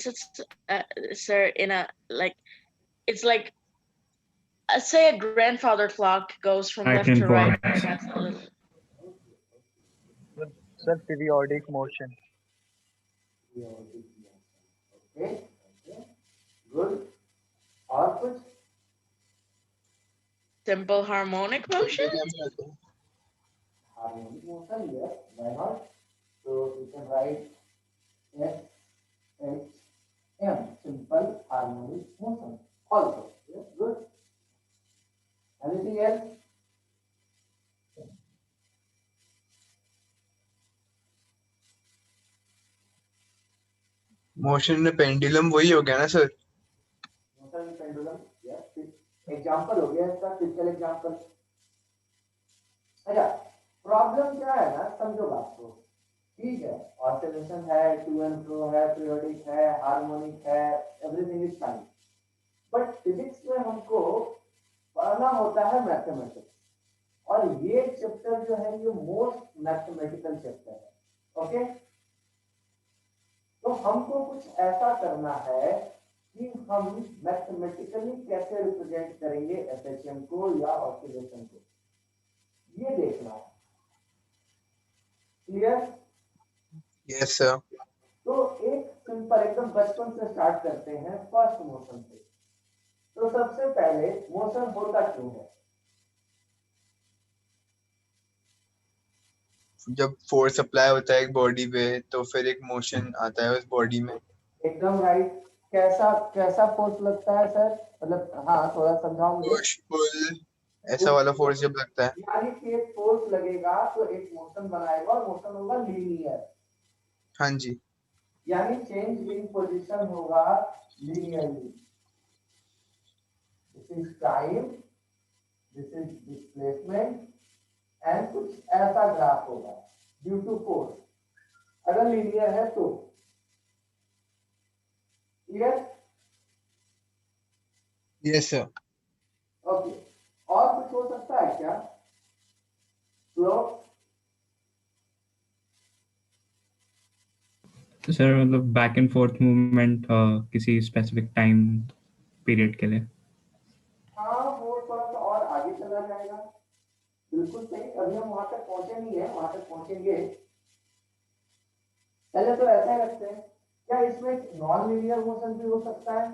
rotates sir, in a like it's like say a grandfather clock goes from Back left and to right. forth. That's a little. Sir, periodic motion. Okay, okay, good. और कुछ? Simple harmonic motion. Harmonic motion, yes, why not? So you can write S H M, simple harmonic motion. Also, yes, good. Anything else? Motion में pendulum वही हो गया ना sir? Motion in pendulum, yes. Example हो गया इसका, physical example. अच्छा, problem क्या है ना, समझो बात को। ठीक है, ऑसिलेशन है, टू एंड फ्रो है, पीरियोडिक है, हार्मोनिक है, everything is fine. But physics में हमको पढ़ना होता है मैथमेटिक्स, और ये चैप्टर जो है ये मोस्ट मैथमेटिकल चैप्टर है। ओके, तो हमको कुछ ऐसा करना है कि हम मैथमेटिकली कैसे रिप्रेजेंट करेंगे एसएचएम को या ऑसिलेशन को, ये देखना है। क्लियर? Yes sir. तो एक सिंपल एकदम बचपन से स्टार्ट करते हैं, फर्स्ट मोशन से। तो सबसे पहले मोशन होता क्यों है? जब फोर्स अप्लाई होता है एक बॉडी पे तो फिर एक मोशन आता है उस बॉडी में। एकदम राइट। कैसा कैसा फोर्स लगता है सर? मतलब हाँ, थोड़ा समझाओ मुझे। पुश पुल ऐसा वाला फोर्स जब लगता है, यानी कि एक फोर्स लगेगा तो एक मोशन बनाएगा, और मोशन होगा लीनियर। हाँ जी। यानी चेंज इन पोजीशन होगा linearly. This is time, this is displacement, and कुछ ऐसा ग्राफ होगा ड्यू टू फोर्स, अगर लीनियर है तो। क्लियर? Yes sir. ओके, और कुछ हो सकता है क्या? फ्लो? तो सर मतलब बैक एंड फोर्थ मूवमेंट किसी स्पेसिफिक टाइम पीरियड के लिए। हाँ, वो थोड़ा सा और आगे चला जाएगा। बिल्कुल सही, अभी हम वहां तक पहुंचे नहीं है, वहां तक पहुंचेंगे। पहले तो ऐसा रखते हैं, क्या इसमें नॉन लीनियर मोशन भी हो सकता है?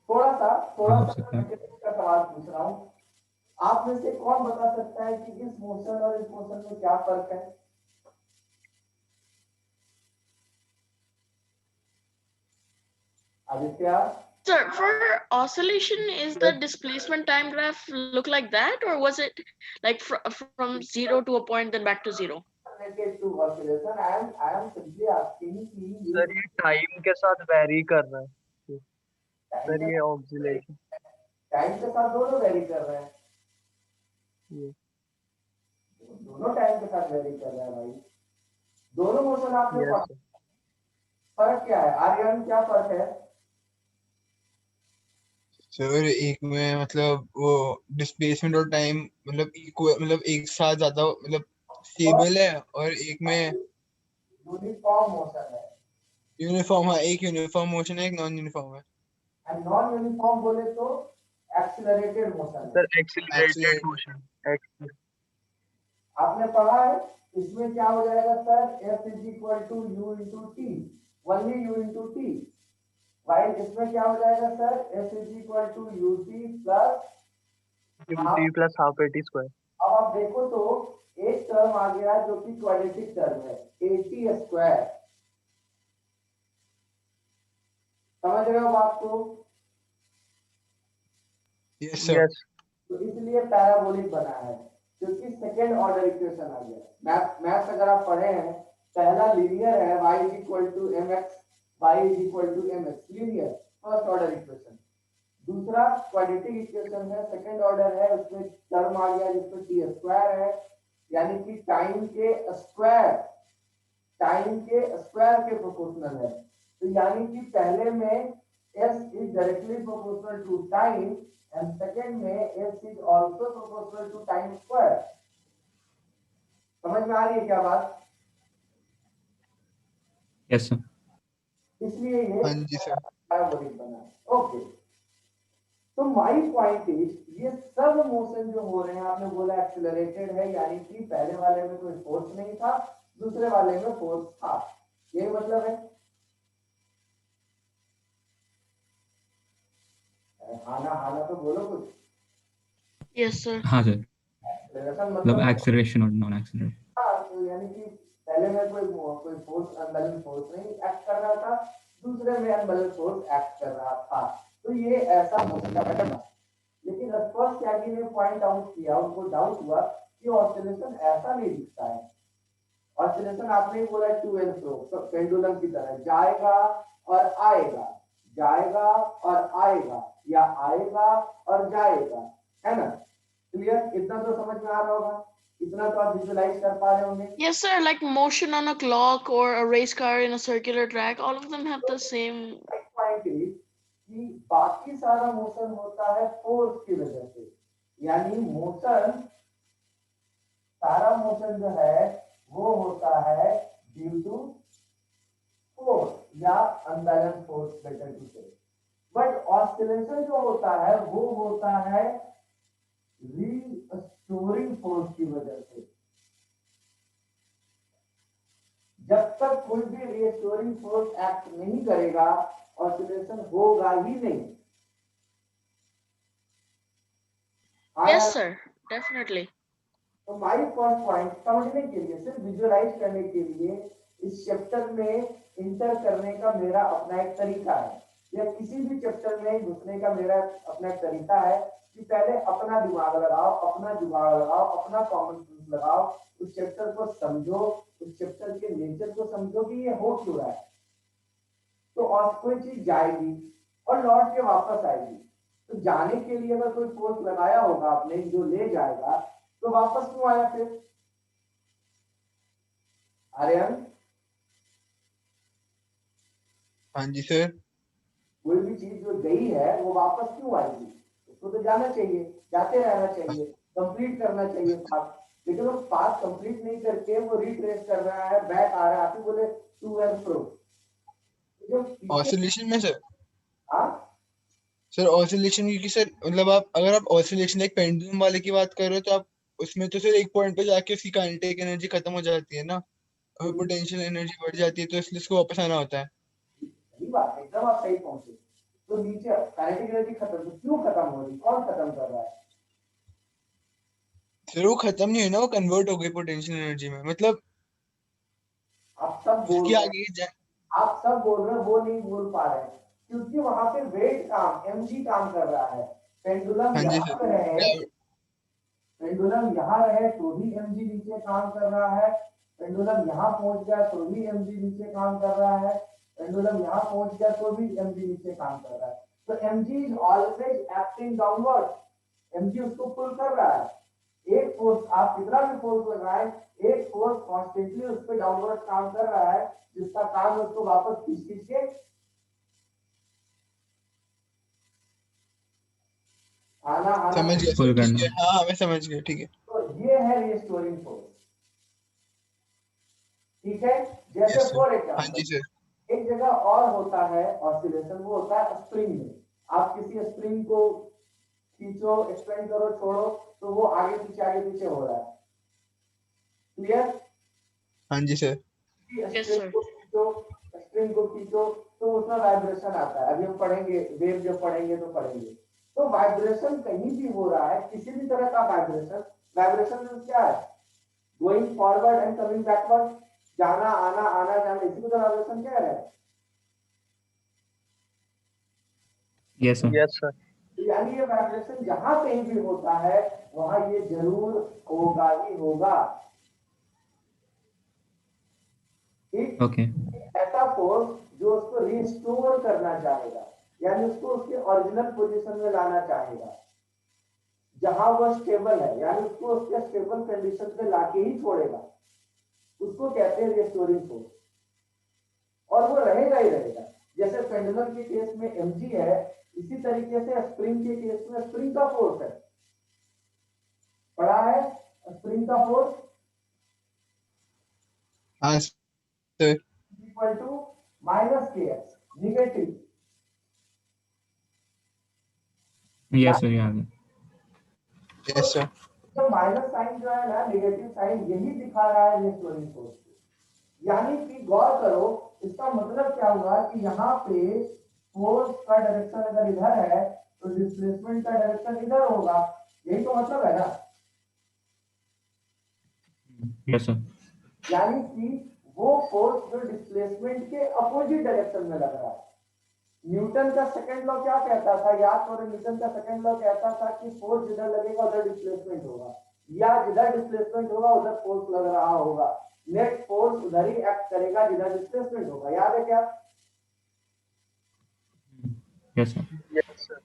थोड़ा सा का सवाल पूछ रहा हूँ। आप में से कौन बता सकता है कि इस मोशन और इस मोशन में क्या फर्क है? Aditya? Sir, for oscillation, is the displacement time graph look like that, or was it like from 0 to a point then back to 0? Related to oscillation, I am simply asking कि sir ये time के साथ very कर रहा है sir, ये oscillation time के साथ दोनों वेरी कर रहे हैं। दोनों टाइम के साथ वेरी कर रहे हैं भाई, दोनों मोशन आपने पढ़ा। फर्क क्या है आर्यन, क्या फर्क है? सर एक में मतलब वो डिस्प्लेसमेंट और टाइम मतलब इक्वल, मतलब एक साथ ज्यादा मतलब स्टेबल है, और एक में यूनिफॉर्म मोशन है। यूनिफॉर्म है, एक यूनिफॉर्म मोशन है, एक नॉन यूनिफॉर्म है। एंड नॉन यूनिफॉर्म बोले तो एक्सीलरेटेड मोशन है। Sir, accelerated motion. आपने पढ़ा है, इसमें क्या हो जाएगा sir? F is equal to u into t, only u into t. While इसमें क्या हो जाएगा sir? F is equal to u t plus half a t square. अब आप देखो तो एक टर्म आ गया जो कि क्वाड्रेटिक टर्म है, एटी स्क्वायर। समझ रहे हो बात को? Yes sir. तो इसलिए पैराबोलिक बना है, क्योंकि सेकेंड ऑर्डर इक्वेशन आ गया। मैथ्स अगर आप पढ़े हैं, पहला लीनियर है, y is equal to mx, y is equal to mx, linear first order equation. दूसरा क्वाड्रेटिक इक्वेशन है, सेकंड ऑर्डर है, उसमें टर्म आ गया जिसमें टी स्क्वायर है, यानी कि टाइम के स्क्वायर के प्रोपोर्शनल है। तो यानी कि पहले में s is directly proportional to time, and second में s is also proportional to time square। समझ में आ रही है क्या बात? Yes, sir. इसलिए ये हाँ जी सर। पैराबोलिक बना। ओके, तो माय पॉइंट इज ये सब मोशन जो हो रहे हैं, आपने बोला एक्सेलरेटेड है, यानी कि पहले वाले में कोई फोर्स नहीं था, दूसरे वाले में फोर्स था, ये मतलब है। हाना हाना तो बोलो कुछ। Yes, sir. हाँ सर, एक्सेलरेशन मतलब मतलब एक्सेलरेशन और नॉन एक्सेलरेशन। हाँ, तो यानी कि पहले में कोई फोर्स, अनबैलेंस फोर्स नहीं एक्ट कर रहा था, दूसरे में अनबैलेंस फोर्स एक्ट कर रहा था, तो ये ऐसा मोशन का पैटर्न है। लेकिन फर्स्ट त्यागी ने पॉइंट आउट किया, उनको डाउट हुआ कि ऑसिलेशन ऐसा नहीं दिखता है। ऑसिलेशन आपने ही बोला टू एंड फ्रो, तो पेंडुलम की तरह जाएगा और आएगा, जाएगा और आएगा, या आएगा और जाएगा, है ना? क्लियर? इतना तो समझ में आ रहा होगा, इतना तो आप विजुलाइज कर पा रहे होंगे। Yes, sir. Like motion on a clock or a race car in a circular track, all of them have the same. Point is कि बाकी सारा मोशन होता है फोर्स की वजह से, यानी मोशन, सारा मोशन जो है वो होता है ड्यू टू फोर्स या अनबैलेंस फोर्स, बेटर टू से। बट ऑसिलेशन जो होता है वो होता है रीस्टोरिंग फोर्स की वजह से। जब तक कोई भी रीस्टोरिंग फोर्स एक्ट नहीं करेगा, ऑसिलेशन होगा ही नहीं। Yes, sir. Definitely. तो हमारी फर्स्ट पॉइंट समझने के लिए, सिर्फ विजुअलाइज करने के लिए, इस चैप्टर में इंटर करने का मेरा अपना एक तरीका है, या किसी भी चैप्टर में घुसने का मेरा अपना एक तरीका है कि पहले अपना दिमाग लगाओ, अपना जुगाड़ लगाओ, अपना कॉमन सेंस लगाओ, उस चैप्टर को समझो, उस चैप्टर के नेचर को समझो कि ये हो क्यों रहा है। तो और कोई चीज जाएगी और लौट के वापस आएगी, तो जाने के लिए अगर कोई फोर्स लगाया होगा आपने जो ले जाएगा, तो वापस क्यों आया फिर? आर्यन, हाँ जी सर। कोई भी चीज जो गई है वो वापस क्यों आएगी? उसको तो जाना चाहिए, जाते रहना चाहिए, कंप्लीट करना चाहिए पाथ। लेकिन वो पाथ कंप्लीट नहीं करके वो रिट्रेस कर रहा है, बैक आ रहा है, आप ही बोले टू एंड फ्रो। जो पीछे, ऑसिलेशन में सर, हाँ सर ऑसिलेशन की सर मतलब आप अगर आप ऑसिलेशन एक पेंडुलम वाले की बात कर रहे हो तो आप उसमें तो सर एक पॉइंट पे जाके उसकी काइनेटिक एनर्जी खत्म हो जाती है ना, और पोटेंशियल एनर्जी बढ़ जाती है, तो इसलिए उसको वापस आना होता है। सही बात है, एकदम आप सही पहुंचे। तो नीचे काइनेटिक एनर्जी खत्म, तो क्यों खत्म हो रही, कौन खत्म कर रहा है? सर वो खत्म नहीं हुई ना, वो कन्वर्ट हो गई पोटेंशियल एनर्जी में, मतलब आप सब बोल उसकी रहे हैं, आगे आप सब बोल रहे हैं, वो नहीं बोल पा रहे हैं, क्योंकि वहां पे वेट काम, एमजी काम कर रहा है। पेंडुलम हाँ जी यहाँ सर। पे रहे, पेंडुलम यहाँ रहे तो भी एमजी नीचे काम कर रहा है, पेंडुलम यहाँ पहुंच गया तो भी एमजी नीचे काम कर रहा है, पेंडुलम यहाँ पहुंच गया तो भी एमजी नीचे काम कर रहा है। तो MG is always acting downward, MG उसको पुल कर रहा है। एक फोर्स, आप कितना भी फोर्स लगाए, एक फोर्स कॉन्स्टेंटली उस पर डाउनवर्ड काम कर रहा है, जिसका काम है उसको वापस खींच खींच के आना आना। समझ गया फुल सर, ठीक करना। है, हाँ मैं समझ गया, ठीक है। तो ये है रिस्टोरिंग फोर्स, ठीक है। जैसे यस सर। फॉर हाँ जी एग्जांपल सर। एक जगह और होता है ऑसिलेशन, वो होता है स्प्रिंग में। आप किसी स्प्रिंग को खींचो, एक्सपेंड करो, छोड़ो, तो वो आगे पीछे हो रहा है। क्लियर? हाँ जी सर। Yes, spring sir. को खींचो, स्प्रिंग को खींचो, तो उसमें वाइब्रेशन आता है। अभी हम पढ़ेंगे, वेव जब पढ़ेंगे तो पढ़ेंगे। तो वाइब्रेशन कहीं भी हो रहा है, किसी भी तरह का वाइब्रेशन, वाइब्रेशन क्या है? Going forward and coming backward, जाना आना आना जाना, इसी को तो वाइब्रेशन कह रहे हैं। Yes sir. Yes sir. यानी ये वाइब्रेशन जहां कहीं भी होता है वहां ये जरूर होगा ही होगा। ठीक, ओके। ऐसा फोर्स जो उसको रिस्टोर करना चाहेगा, यानी उसको उसके ओरिजिनल पोजीशन में लाना चाहेगा, जहां वह स्टेबल है, यानी उसको उसके स्टेबल कंडीशन पे लाके ही छोड़ेगा, उसको कहते हैं रिस्टोरिंग फोर्स। और वो रहेगा ही रहेगा। जैसे पेंडुलम के केस में mg है, इसी तरीके से स्प्रिंग के केस में स्प्रिंग का फोर्स है। पढ़ा है स्प्रिंग का फोर्स? हाँ सर। इक्वल टू माइनस के एक्स निगेटिव। यस सर, याद है। Yes sir. तो माइनस साइन जो है ना, नेगेटिव साइन, यही दिखा रहा है रीस्टोरिंग फोर्स। यानी कि गौर करो, इसका मतलब क्या हुआ कि यहाँ पे फोर्स का डायरेक्शन अगर इधर है तो डिस्प्लेसमेंट का डायरेक्शन इधर होगा, यही तो मतलब है ना। Yes sir. यानी कि वो फोर्स जो डिस्प्लेसमेंट के अपोजिट डायरेक्शन में लग रहा है। न्यूटन का सेकंड लॉ क्या कहता था? याद करो, न्यूटन का सेकंड लॉ कहता था कि फोर्स जिधर लगेगा उधर डिस्प्लेसमेंट होगा, या जिधर डिस्प्लेसमेंट होगा उधर फोर्स लग रहा होगा। नेट फोर्स उधर ही एक्ट करेगा जिधर डिस्प्लेसमेंट होगा। याद है क्या? Yes sir. Yes sir.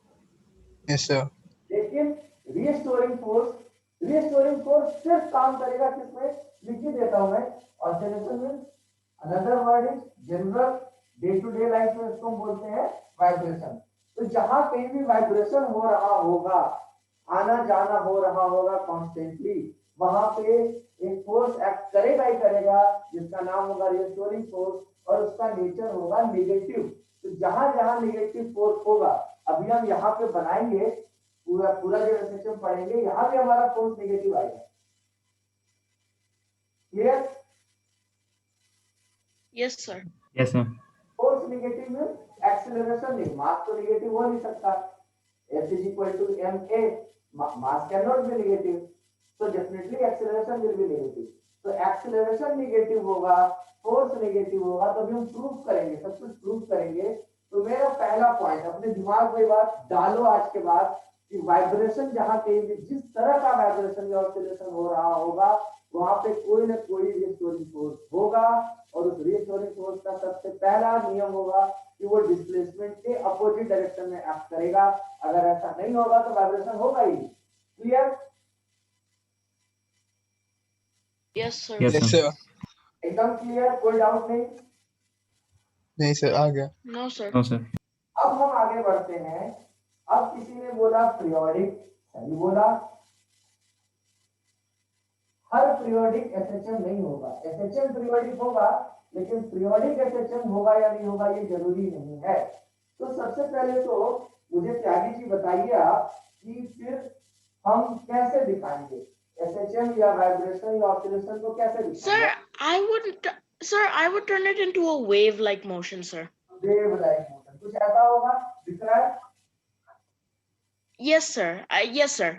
Yes sir. लेकिन रीस्टोरिंग फोर्स सिर्फ काम करेगा किसमें? लिख ही देता हूं मैं। ऑसिलेशन में another word is general, day to day life में इसको हम बोलते हैं वाइब्रेशन। तो जहां कहीं भी वाइब्रेशन हो रहा होगा, आना जाना हो रहा होगा कॉन्स्टेंटली, वहां पे एक फोर्स एक्ट करेगा ही करेगा, जिसका नाम होगा रीस्टोरिंग फोर्स, और उसका नेचर होगा नेगेटिव। तो जहां जहां नेगेटिव फोर्स होगा, अभी हम यहाँ पे बनाएंगे, पूरा पूरा जो सिस्टम पढ़ेंगे, यहाँ भी हमारा फोर्स नेगेटिव आएगा। Clear? Yes, sir. Yes sir. Force negative में एक्सेलरेशन नहीं, मास तो नेगेटिव हो नहीं सकता। F is equal to ma, mass cannot be negative, so definitely acceleration will be negative. तो एक्सेलरेशन नेगेटिव होगा, फोर्स नेगेटिव होगा, तो अभी हम प्रूव करेंगे, सब कुछ प्रूव करेंगे। तो मेरा पहला पॉइंट, अपने दिमाग में बात डालो आज के बाद, कि वाइब्रेशन जहां कहीं भी जिस तरह का वाइब्रेशन या ऑसिलेशन हो रहा होगा, वहां पे कोई ना कोई रीस्टोरिंग फोर्स होगा, और उस रीस्टोरिंग फोर्स का सबसे पहला नियम होगा कि वो डिस्प्लेसमेंट के अपोजिट डायरेक्शन में एक्ट करेगा। अगर ऐसा नहीं होगा तो वाइब्रेशन होगा ही। Clear? Yes, sir. Yes yes sir. Sir. एकदम क्लियर, कोई डाउट नहीं? नहीं सर, आ गया। No, sir. No sir. अब हम आगे बढ़ते हैं। अब किसी ने बोला पीरियोडिक, सही बोला। हर पीरियोडिक एसएचएम नहीं होगा, एसएचएम पीरियोडिक होगा, लेकिन पीरियोडिक एसएचएम होगा या नहीं होगा ये जरूरी नहीं है। तो सबसे पहले तो मुझे त्यागी जी बताइए आप कि फिर हम कैसे दिखाएंगे एसएचएम या वाइब्रेशन या ऑसिलेशन को, कैसे दिखाएंगे? Sir, I would turn it into a wave-like motion, sir. Wave like motion, कुछ ऐसा होगा दिख रहा है? Yes, sir. Yes, sir.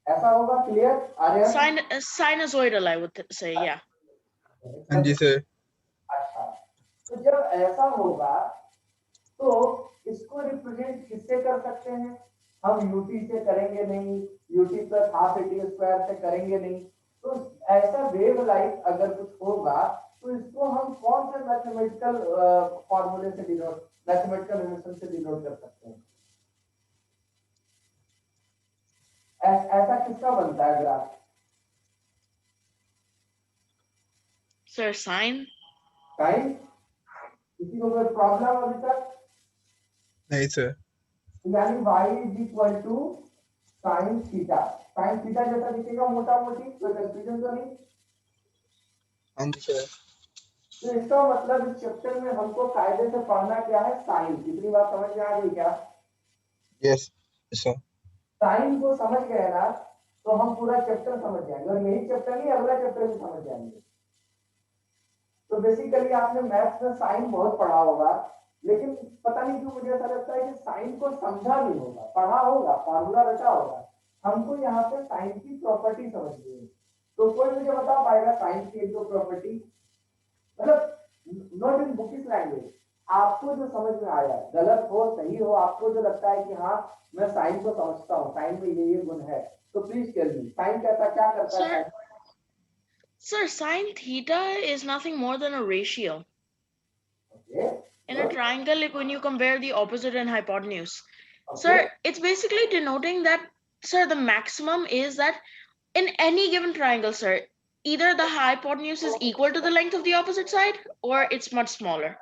ऐसा होगा? Clear? Aryan? Sinusoidal, I would say, yeah. हाँ जी सर। अच्छा, तो जब ऐसा होगा तो इसको रिप्रेजेंट किससे कर सकते हैं? हम यूटी से करेंगे नहीं, UT plus half a t square से करेंगे नहीं। तो ऐसा वेव लाइक अगर कुछ होगा तो इसको हम कौन से मैथमेटिकल फॉर्मूले से डिनोट, मैथमेटिकल रिलेशन से डिनोट कर सकते हैं? ऐसा किसका बनता है ग्राफ? Sir, sine? टाइम? किसी को कोई प्रॉब्लम अभी तक? नहीं सर। यानी y is equal to sine theta. Sine theta जैसा दिखेगा मोटा मोटी, कोई कंफ्यूजन तो नहीं? हाँ जी सर। तो इसका मतलब इस चैप्टर में हमको कायदे से पढ़ना क्या है? साइन। कितनी बात समझ में आ गई क्या? Yes sir. साइन को समझ गए ना तो हम पूरा चैप्टर समझ जाएंगे, और यही चैप्टर नहीं अगला चैप्टर भी समझ जाएंगे। तो बेसिकली आपने मैथ्स में साइन बहुत पढ़ा होगा, लेकिन पता नहीं क्यों मुझे ऐसा लगता है कि साइन को समझा नहीं होगा। पढ़ा होगा, फार्मूला रटा होगा, हमको यहाँ पे साइन की प्रॉपर्टी समझनी है। तो कोई मुझे बता पाएगा साइन की एक दो प्रॉपर्टी, मतलब नॉट इन बुकिश लैंग्वेज, आपको जो समझ में आया, गलत हो सही हो, आपको जो लगता है कि हाँ मैं साइन को समझता हूँ, साइन में ये गुण है, तो प्लीज टेल मी साइन कैसा क्या करता है? Sir, sine theta is nothing more than a ratio okay, in a triangle, like when you compare the opposite and hypotenuse. Sir, it's basically denoting that, sir, the maximum is that in any given triangle, sir, either the hypotenuse is equal to the length of the opposite side or it's much smaller.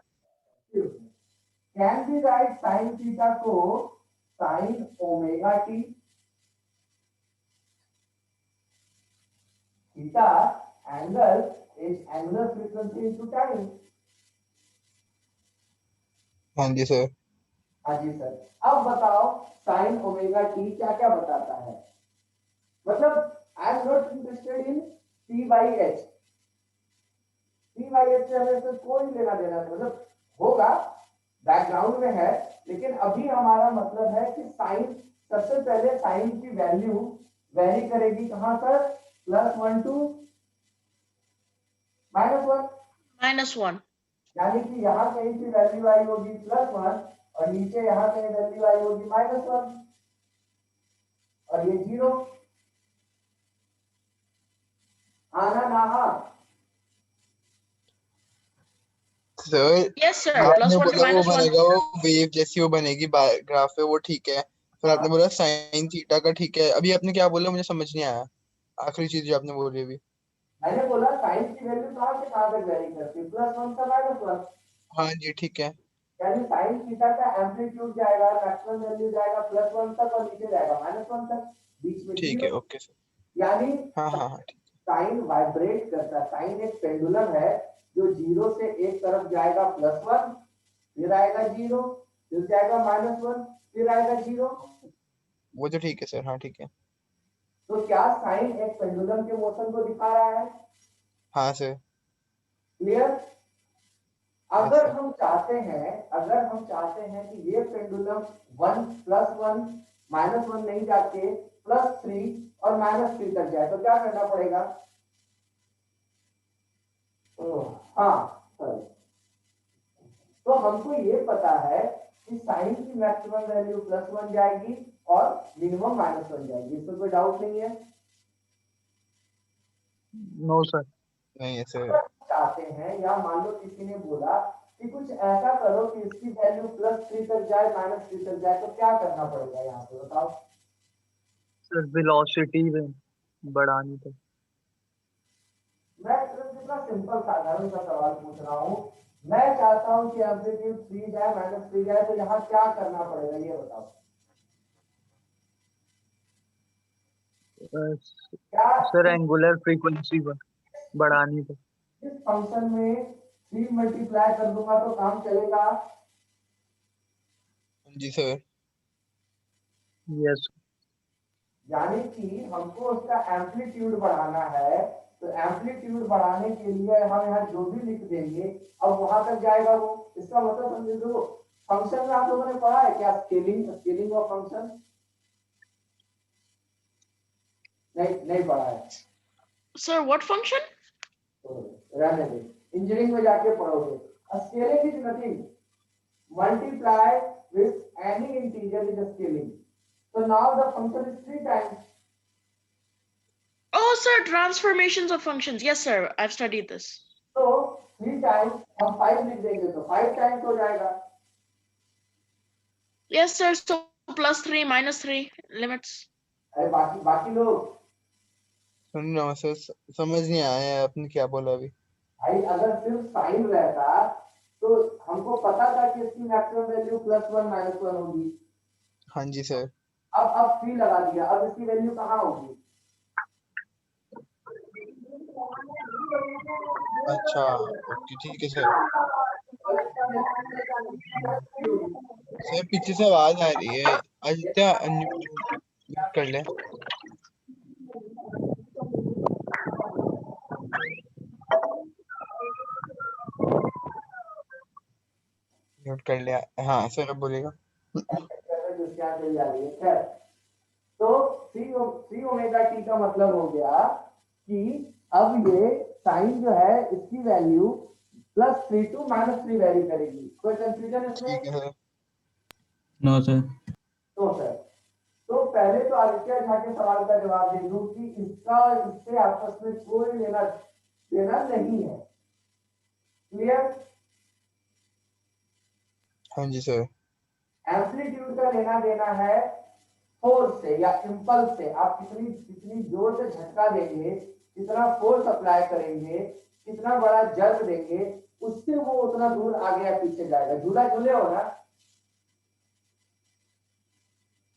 Can be right sine theta को sine omega t, theta angle is angular frequency into time. हाँ जी sir. हाँ जी sir. अब बताओ sign omega T क्या क्या बताता है? मतलब I am not interested in T by H. T by H से हमें तो कोई लेना देना नहीं, मतलब होगा बैकग्राउंड में है, लेकिन अभी हमारा मतलब है कि साइन, सबसे पहले साइन की वैल्यू वेरी करेगी कहां सर? +1 टू -1, -1. यानी कि यहाँ कहीं की वैल्यू आई होगी +1 और नीचे यहाँ कहीं वैल्यू आई होगी -1 और ये 0। आना ना हाँ? Sir Yes, sir. आपने +1 to बोला वो -1. बनेगा, वो वेव जैसी वो बनेगी ग्राफ पे, वो ठीक है। फिर आपने बोला साइन थीटा का ठीक है। अभी आपने क्या बोला मुझे समझ नहीं आया, आखिरी चीज जो आपने बोली अभी। मैंने बोला साइन की वैल्यू कहाँ से कहाँ तक वेरी करती है? +1 से -1, हाँ जी ठीक है। यानी साइन थीटा का एम्पलीट्यूड जाएगा, मैक्सिमम वैल्यू जाएगा +1 तक और नीचे जाएगा -1 तक, बीच में ठीक 0। है ओके सर। यानी हाँ हाँ हाँ ठीक। साइन वाइब्रेट करता है। साइन एक पेंडुलम है जो 0 से एक तरफ जाएगा +1, फिर आएगा 0, फिर जाएगा -1, फिर आएगा 0। वो तो ठीक है सर, हाँ ठीक है। तो क्या साइन एक पेंडुलम के मोशन को दिखा रहा है? हाँ सर। क्लियर? यस अगर सर। हम चाहते हैं, अगर हम चाहते हैं कि ये पेंडुलम 1 +1 -1 नहीं जाके +3 और -3 तक जाए, तो क्या करना पड़ेगा? हाँ सॉरी। तो हमको ये पता है कि साइन की मैक्सिमम वैल्यू +1 जाएगी और मिनिमम -1 जाएगी, इसमें कोई डाउट नहीं है। No sir. नहीं है सर। चाहते हैं या मान लो किसी ने बोला कि कुछ ऐसा करो कि इसकी वैल्यू +3 तक जाए, -3 तक जाए, तो क्या करना पड़ेगा यहाँ पे बताओ? सर वेलोसिटी बढ़ानी तो। मैं सिर्फ इतना सिंपल साधारण सा सवाल पूछ रहा हूँ। मैं चाहता हूँ कि एम्पलीट्यूड 3 जाए, -3 जाए, तो यहाँ क्या करना पड़ेगा ये बताओ? क्या सर एंगुलर फ्रीक्वेंसी बढ़ानी तो। इस फंक्शन में 3 मल्टीप्लाई कर दूंगा तो काम चलेगा? जी सर। यस। यानी कि हमको उसका एम्पलीट्यूड बढ़ाना है, तो एम्पलीट्यूड बढ़ाने के लिए हम यहाँ जो भी लिख देंगे अब वहां तक जाएगा वो। इसका मतलब समझे, जो फंक्शन में आप लोगों ने पढ़ा है क्या? स्केलिंग, स्केलिंग ऑफ फंक्शन नहीं पढ़ा है? Sir, what function? तो रहने दे, इंजीनियरिंग में जाके पढ़ोगे। Scaling is nothing, multiply with any integer is a scaling. So now the function is 3 times. Oh, sir, transformations of functions. Yes, sir. I've studied this. So 3 times हम 5 लिख देंगे तो 5 times हो जाएगा। Yes, sir. So +3, -3 limits. अरे बाकी बाकी लोग सुन रहा हूँ सर, समझ नहीं आया आपने क्या बोला अभी। भाई, अगर सिर्फ साइन रहता तो हमको पता था कि इसकी मैक्सिमम वैल्यू +1 -1 होगी। हाँ जी सर। अब 3 लगा दिया, अब इसकी वैल्यू कहाँ होगी? अच्छा ओके ठीक है सर। सर पीछे से आवाज आ रही है, आदित्य अनम्यूट कर ले। म्यूट कर लिया। हाँ सर अब बोलेगा। क्या चली जा रही है? खैर, तो सी ओमेगा टी का मतलब हो गया कि अब ये साइन जो है इसकी वैल्यू +3 to -3 वेरी करेगी। कोई कंफ्यूजन इसमें? ठीक है सर। No sir. तो सर, तो पहले तो आदित्य झा के सवाल का जवाब दे दूं कि इसका और इससे आपस में कोई लेना देना नहीं है। क्लियर? हाँ जी सर। एम्पलीट्यूड का लेना देना है फोर्स से या इंपल्स से। आप कितनी कितनी जोर से झटका देंगे, कितना फोर्स अप्लाई करेंगे, कितना बड़ा जर्क देंगे, उससे वो उतना दूर आगे या पीछे जाएगा। झूला झूले हो ना?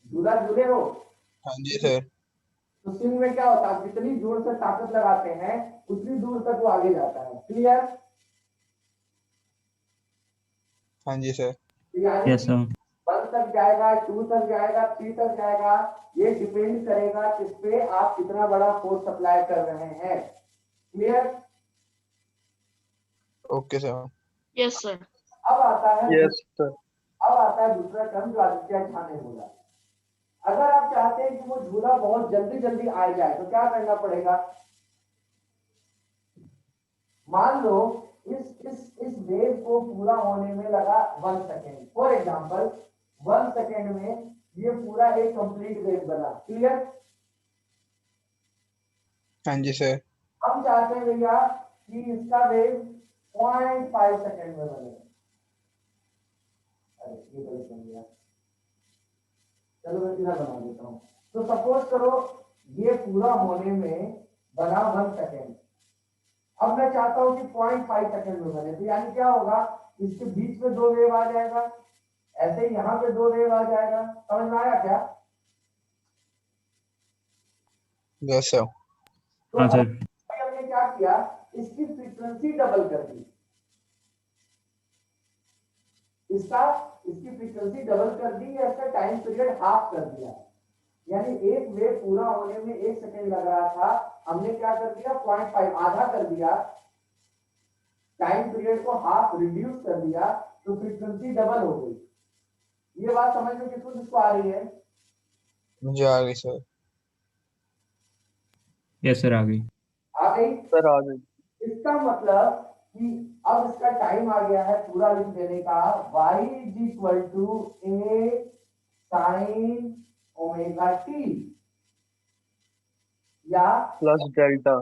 झूला झूले हो? हाँ जी सर। तो स्विंग में क्या होता है, आप जितनी जोर से ताकत लगाते हैं उतनी दूर तक वो आगे जाता है। क्लियर? हाँ जी सर। तो यानी Yes, sir. 1 तक जाएगा, 2 तक जाएगा, 3 तक जाएगा, ये डिपेंड करेगा किस पे आप कितना बड़ा फोर्स अप्लाई कर रहे हैं। Clear? Okay sir. Yes, sir. अब आता है Yes, sir. अब आता है दूसरा टर्म जो आदित्य झा ने बोला। अगर आप चाहते हैं कि वो झूला बहुत जल्दी जल्दी आ जाए तो क्या करना पड़ेगा? मान लो इस वेव को पूरा होने में लगा 1 सेकेंड। फॉर एग्जांपल 1 सेकेंड में ये पूरा एक कंप्लीट वेव बना। क्लियर? हाँ जी सर। हम चाहते हैं भैया कि इसका वेव 0.5 सेकेंड में बने। अरे ये गलत बन गया, चलो मैं सीधा बना देता हूँ। तो सपोज करो ये पूरा होने में बना 1 सेकेंड। अब मैं चाहता हूं कि 0.5 सेकेंड में बने, तो यानी क्या होगा, इसके बीच में 2 वेव आ जाएगा, ऐसे ही यहाँ पे 2 वेव आ जाएगा। समझ में आया क्या? Yes sir. तो हाँ सर। अभी हमने क्या किया, इसकी फ्रीक्वेंसी डबल कर दी। इसकी फ्रीक्वेंसी डबल कर दी या इसका टाइम पीरियड हाफ कर दिया। यानी एक वेव पूरा होने में 1 सेकेंड लग रहा था, हमने क्या कर दिया, 0.5 आधा कर दिया, टाइम पीरियड को हाफ रिड्यूस कर दिया, तो फ्रीक्वेंसी डबल हो गई। ये बात समझ में किसको आ रही है? मुझे आ गई सर। Yes, sir. आ गई। आ गई? Sir, आ गई। इसका मतलब कि अब इसका टाइम आ गया है पूरा लिख देने का, y is equal to a sine omega t, या Plus delta.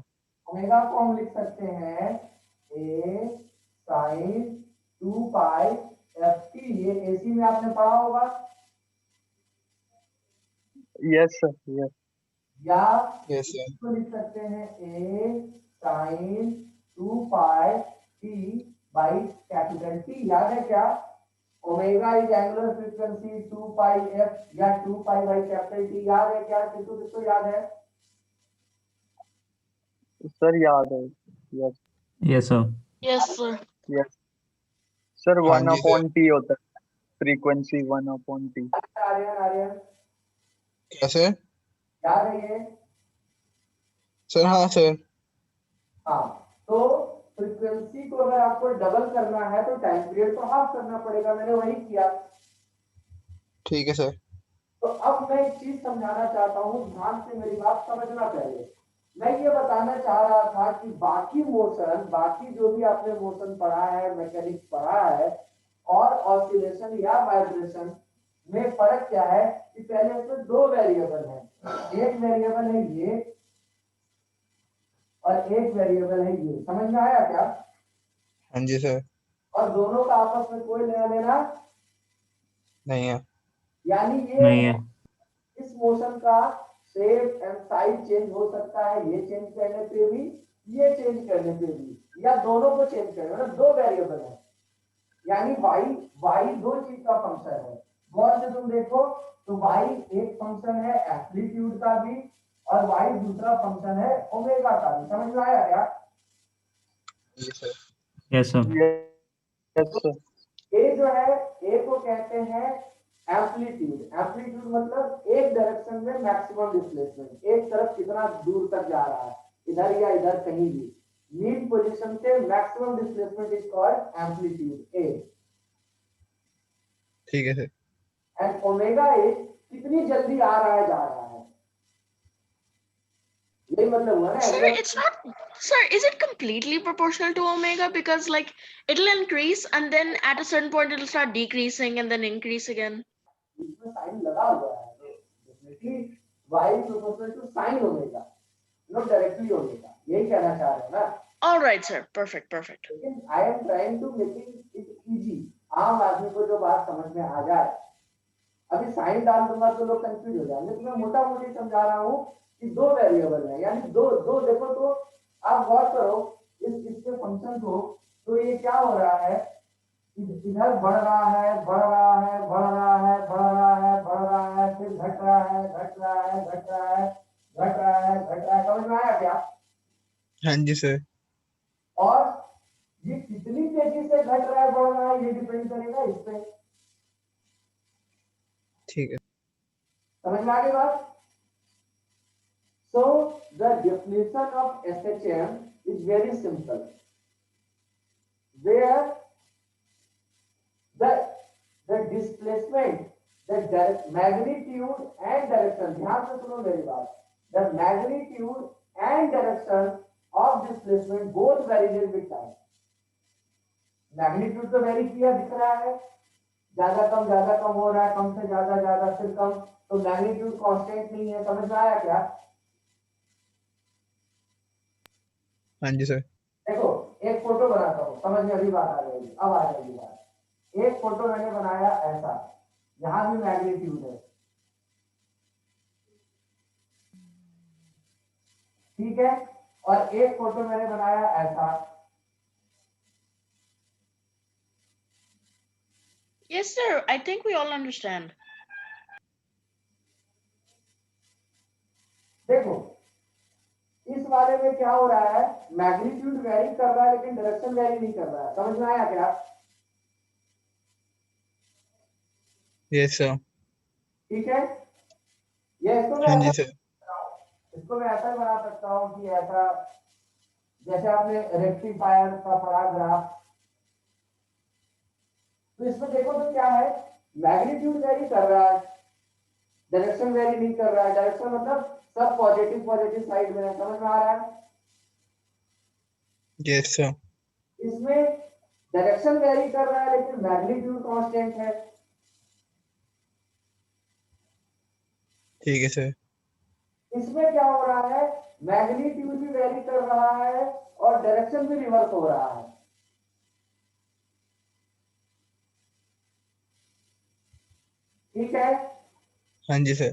ओमेगा को हम लिख सकते हैं a sine 2 pi f t. ये एसी में आपने पढ़ा होगा। Yes, sir. Yes. या यस सर। इसको लिख सकते हैं a sine 2 pi t by capital T. याद है क्या? Omega is angular frequency 2 pi f या 2 पाई बाई कैपिटल टी। याद है क्या? किसको याद है? Sir, याद है। Yes. Yes, sir. Yes, sir. Yes. Sir, हाँ 1 जी सर। upon T होता है। Frequency 1 upon T. आर्यन क्या सर? याद है ये? सर हाँ सर। हाँ, तो फ्रीक्वेंसी को अगर आपको डबल करना है तो टाइम पीरियड को हाफ करना पड़ेगा। मैंने वही किया। ठीक है सर। तो अब मैं एक चीज समझाना चाहता हूँ, ध्यान से मेरी बात समझना। पहले मैं ये बताना चाह रहा था कि बाकी मोशन, बाकी जो भी आपने मोशन पढ़ा है, मैकेनिक्स पढ़ा है, और ऑसिलेशन या वाइब्रेशन में फर्क क्या है कि पहले इसमें 2 वेरिएबल है। एक वेरिएबल है ये और एक वेरिएबल है ये। समझ में आया क्या? हाँ जी सर। और दोनों का आपस में कोई लेना देना नहीं है। यानी नहीं ये है। इस मोशन का शेप एंड साइज चेंज हो सकता है, ये चेंज करने पे भी, ये चेंज करने पे भी, या दोनों को चेंज करने, मतलब 2 वेरिएबल है। यानी y 2 चीज का फंक्शन है। गौर से तुम देखो तो y एक फंक्शन है एम्पलीट्यूड का भी, और y दूसरा फंक्शन है ओमेगा का भी। समझ में आया क्या? जी sir. Yes, sir. Yes, sir. A जो है, ए को कहते हैं एम्पलीट्यूड। एम्पलीट्यूड मतलब एक डायरेक्शन में मैक्सिमम डिस्प्लेसमेंट, एक तरफ कितना दूर तक जा रहा है, इधर या इधर कहीं भी, मीन पोजीशन से maximum displacement is called amplitude A. ठीक है सर। एंड ओमेगा इज कितनी जल्दी आ रहा है, जा रहा है। यही मतलब हुआ ना? Sir, angular- it's not. Sir, is it completely proportional to omega? Because like it'll increase and then at a certain point it'll start decreasing and then increase again. इसमें साइन लगा हुआ है, definitely y proportional to sine omega, not directly omega. यही कहना चाह रहे हैं ना? All right, sir. Perfect, perfect. लेकिन I am trying to making it easy, आम आदमी को जो बात समझ में आ जाए। अभी साइन डाल दूंगा तो लोग कंफ्यूज हो जाएंगे, तो मैं मोटा मोटी समझा रहा हूँ कि 2 वेरिएबल है, यानी दो देखो तो आप गौर करो इसके फंक्शन को। तो ये क्या हो रहा है, इधर बढ़ रहा है, बढ़ रहा है, बढ़ रहा है, बढ़ रहा है, बढ़ रहा है, फिर घट रहा है, घट रहा है, घट रहा है, घट रहा है, घट रहा है। समझ में आया क्या? हाँ जी सर। और ये कितनी तेजी से घट रहा है, बढ़ रहा है, ये डिपेंड करेगा इस पे। ठीक है। समझ में आ गई बात? So the definition of SHM is very simple, where the displacement, the magnitude and direction, ध्यान से सुनो मेरी बात, the magnitude and direction of displacement both varies with time. Magnitude तो वेरी क्लियर दिख रहा है, ज्यादा कम हो रहा है, कम से ज्यादा फिर कम, तो मैग्नीट्यूड कांस्टेंट नहीं है। समझ में आया क्या? हाँ जी सर। देखो एक फोटो बनाता हूँ, समझ में अभी बात आ जाएगी, अब आ जाएगी बात। एक फोटो मैंने बनाया ऐसा, यहाँ भी मैग्नीट्यूड है, ठीक है, और एक फोटो मैंने बनाया ऐसा। Yes, sir. I think we all understand. देखो इस वाले में क्या हो रहा है, मैग्नीट्यूड वेरी कर रहा है लेकिन डायरेक्शन वेरी नहीं कर रहा है। समझ में आया क्या? Yes sir. ठीक है, ये इसको मैं हाँ जी ऐसा सर। इसको मैं ऐसा बना सकता हूँ कि ऐसा, जैसे आपने रेक्टिफायर का पढ़ा ग्राफ, तो इसमें देखो तो क्या है, मैग्नीट्यूड वेरी कर रहा है, डायरेक्शन वेरी नहीं कर रहा है। डायरेक्शन मतलब सब पॉजिटिव साइड में है। समझ में आ रहा है? Yes sir. इसमें डायरेक्शन वेरी कर रहा है लेकिन मैग्नीट्यूड कांस्टेंट है। ठीक है सर। इसमें क्या हो रहा है, मैग्नीट्यूड भी वेरी कर रहा है और डायरेक्शन भी रिवर्स हो रहा है। ठीक है, हाँ जी सर।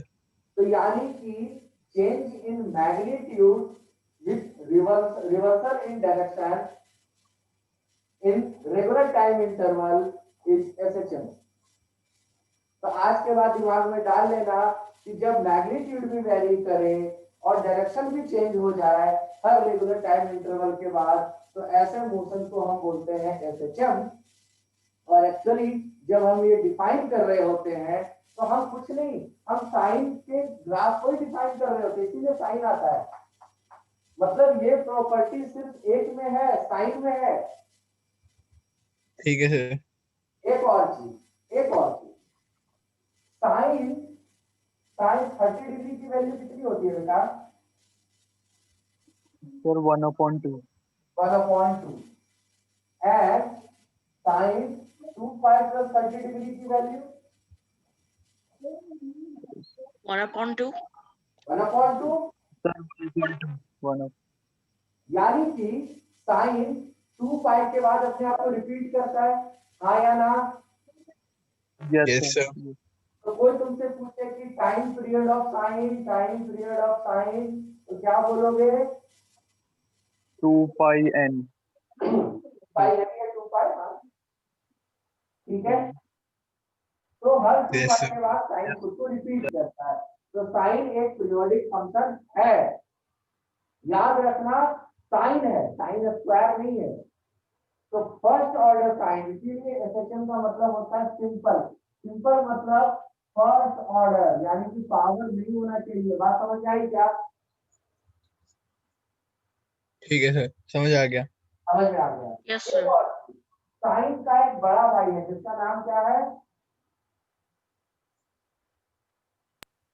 तो यानी कि change in magnitude with reversal in direction in regular time interval is SHM। तो आज के बाद दिमाग में डाल लेना कि जब मैग्नीट्यूड भी वेरी करे और डायरेक्शन भी चेंज हो जाए हर रेगुलर टाइम इंटरवल के बाद, तो ऐसे मोशन को हम बोलते हैं SHM। और एक्चुअली जब हम ये डिफाइन कर रहे होते हैं तो हम कुछ नहीं, हम साइन के ग्राफ को ही डिफाइन कर रहे होते हैं, इसीलिए साइन आता है। मतलब ये प्रॉपर्टी सिर्फ एक में है, साइन में है। ठीक है सर। एक और चीज, साइन 30 डिग्री की वैल्यू कितनी होती है बेटा? सर 1/2। 1/2। एंड साइन 2π + 30 डिग्री की वैल्यू 1/2. 1/2। सर 1/2। यानी कि साइन 2π के बाद अपने आप को रिपीट करता है, हाँ या ना? Yes yes sir. सर। तो कोई तुमसे पूछे कि टाइम पीरियड ऑफ साइन, तो क्या बोलोगे? 2πn। 2π है 2π, हाँ ठीक है। तो हर 2π यस सर। के बाद साइन खुद को रिपीट करता है, तो साइन एक पीरियोडिक फंक्शन है। याद रखना साइन है, साइन स्क्वायर नहीं है। तो फर्स्ट ऑर्डर साइन, इसीलिए SHM का मतलब होता है सिंपल मतलब फर्स्ट ऑर्डर, यानी कि पावर नहीं होना चाहिए। बात समझ आई क्या? ठीक है सर, समझ आ गया। समझ में आ गया? Yes, sir. साइन का एक बड़ा भाई है जिसका नाम क्या है?